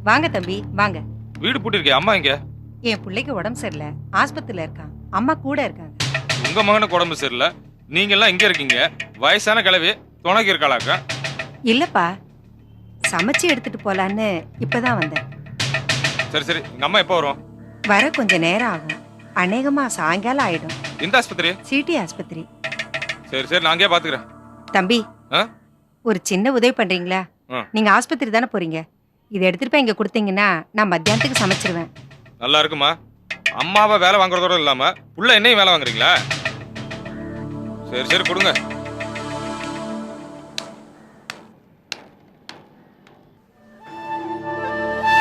வாங்க தம்பி வாங்க. வீடு பூட்டி இருக்கே, அம்மா எங்க? என் பிள்ளைக்கு உடம்பு சரியில்லை, ஆஸ்பத்திரியில இருக்கான். அம்மா கூட இருக்காங்க. உங்க மகனுக்கு உடம்பு சரியில்லை, நீங்க எல்லாம் இங்க இருக்கீங்க. வயசான கிழவி துணைக்கு இருக்காளாக்கா? இல்லப்பா, சமைச்சு எடுத்துட்டு போலான்னு இப்பதான் வந்தேன். சரி சரி, எங்க அம்மா எப்போ வரும்? வர கொஞ்ச நேரம் ஆகும். அநேகமா சாயங்காலம் ஆயிடும். எந்த ஆஸ்பத்திரி? சிடி ஆஸ்பத்திரி. சரி சரி, நான் அங்கேயே பாத்துக்கிறேன். தம்பி, ஆ? ஒரு சின்ன உதவி பண்றீங்களா? நீங்க ஆஸ்பத்திரி தானே போறீங்க, இதை எடுத்துட்டு போய் இங்க கொடுத்தீங்கன்னா நான் மத்தியானத்துக்கு சமைச்சிருவேன். நல்லா இருக்குமா? அம்மாவை வேலை வாங்குறதோட இல்லாம புள்ள என்னையும் வேலை வாங்குறீங்களா? சரி சரி, கொடுங்க.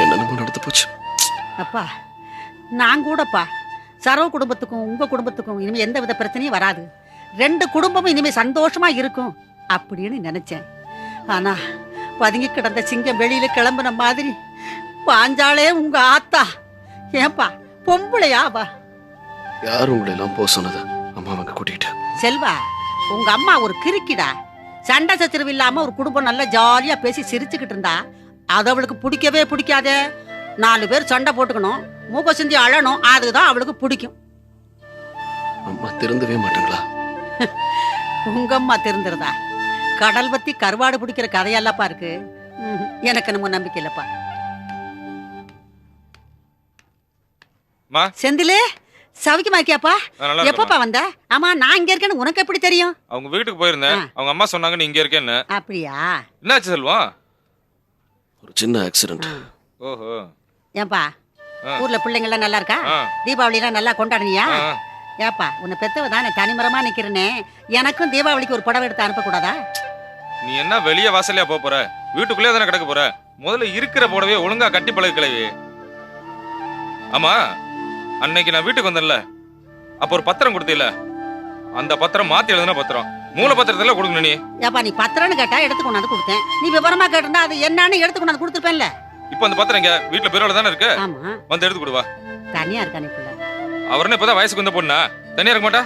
என்னென்னமோ நடந்து போச்சு. அப்பா, நான் கூடப்பா சரவ குடும்பத்துக்கும் உங்க குடும்பத்துக்கும் இனிமே எந்த வித பிரச்சனையும் வராது, 2 குடும்பமும் இனிமே சந்தோஷமா இருக்கும் அப்படின்னு நினைச்சேன். ஆனா பதுங்கி கிடந்த சிங்கம் வெளியில கிளம்புன மாதிரி பாஞ்சாலே உங்க ஆத்தா. ஏன்பா பொம்பளையா? வா, யார் உங்களை எல்லாம் போக சொன்னது? அம்மா அங்க கூட்டிகிட்டு. செல்வா, உங்க அம்மா ஒரு கிறுக்கிடா. சண்டை சச்சரவு இல்லாம ஒரு குடும்பம் நல்லா ஜாலியா பேசி சிரிச்சுக்கிட்டு இருந்தா அது அவளுக்கு பிடிக்கவே பிடிக்காதே. 4 பேர் சண்டை போட்டுக்கணும், மூக்க சிந்தி அழணும், அதுதான் அவளுக்கு பிடிக்கும். அம்மா திருந்தவே மாட்டாங்களா? உங்க அம்மா திருந்துருதா? கடல் பத்தி கருவாடு பிடிக்கிற கதையெல்லாப்பா இருக்கு. எனக்கு நம்ம நம்பிக்கை இல்லப்பா. செந்திலே, சவிக்குமா இருக்கியாப்பா? எப்பப்பா வந்த? ஆமா, நான் இங்க இருக்கேன்னு உனக்கு எப்படி தெரியும்? அவங்க வீட்டுக்கு போயிருந்தேன், அவங்க அம்மா சொன்னாங்க நீ இங்க இருக்கேன்னு. அப்படியா? என்னாச்சு செல்வம்? ஒரு சின்ன ஆக்சிடென்ட். ஓஹோ. ஏன்பா, ஊர்ல பிள்ளைங்க எல்லாம் நல்லா இருக்கா? தீபாவளி எல்லாம் நல்லா கொண்டாடுனியா? ஏப்பா, உன்னை பெத்தவ தானே தனிமரமா நிக்கிறனே, எனக்கும் தீபாவளிக்கு ஒரு புடவை எடுத்து அனுப்ப கூடாதா? நீ என்ன வெளிய வாசலையா போற? வீட்டுக்குள்ளே தானே கிடக்க போற. முதல்ல இருக்கிற புடவையை ஒழுங்கா கட்டி பழகு கிழவி. ஆமா, அன்னைக்கு நான் வீட்டுக்கு வந்தேன்ல, அப்ப ஒரு பத்திரம் கொடுத்தீல, அந்த பத்திரம் மாத்தி எழுதுன பத்திரம், மூல பத்திரத்துல கொடுக்கணும். நீ ஏப்பா, நீ பத்திரம்னு கேட்டா எடுத்து கொண்டாந்து கொடுத்தேன். நீ விவரமா கேட்டிருந்தா அது என்னன்னு எடுத்து கொண்டாந்து கொடுத்துருப்பேன்ல. இப்ப அந்த பத்திரம் எங்க? வீட்டுல பீரோல தானே இருக்கு. ஆமா, வந்து எடுத்து கொடுவா. தனியா இருக்கானே பிள்ளை. அவர்னு இப்பதான் வயசுக்கு வந்த பொண்ணா? தனியா இருக்க மாட்டா?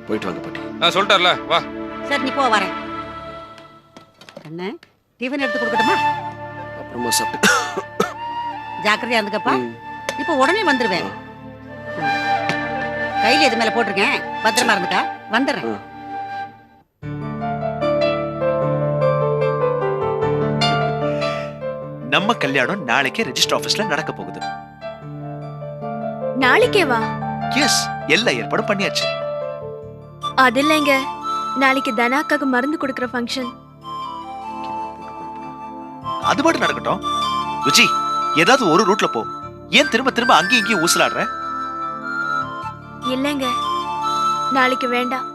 போயிட்டு வாங்க பாட்டி. நான் சொல்லிட்டார்ல, வா. சரி, நீ போ, வரேன். என்ன டிஃபன் எடுத்து கொடுக்கட்டுமா? அப்புறமா சாப்பிட்டு. ஜாக்கிரதையா இருந்துக்கப்பா. இப்போ உடனே வந்துருவேன். கையில எது மேல போட்டிருக்கேன், பத்திரமா இருந்துக்கா. வந்துடுறேன். நம்ம கல்யாணம் நாளைக்கே ரெஜிஸ்டர் ஆபீஸ்ல நடக்க போகுது. நாளைக்கே வா? எஸ், எல்லா ஏற்பாடும் பண்ணியாச்சு. அது இல்லைங்க, நாளைக்கு தனாக்காக மருந்து கொடுக்கிற ஃபங்க்ஷன். அது மட்டும் நடக்கட்டும். ருச்சி, ஏதாவது ஒரு ரூட்ல போ. ஏன் திரும்ப திரும்ப அங்கேயும் இங்கேயும் ஊசலாடுற? இல்லைங்க, நாளைக்கு வேண்டாம்.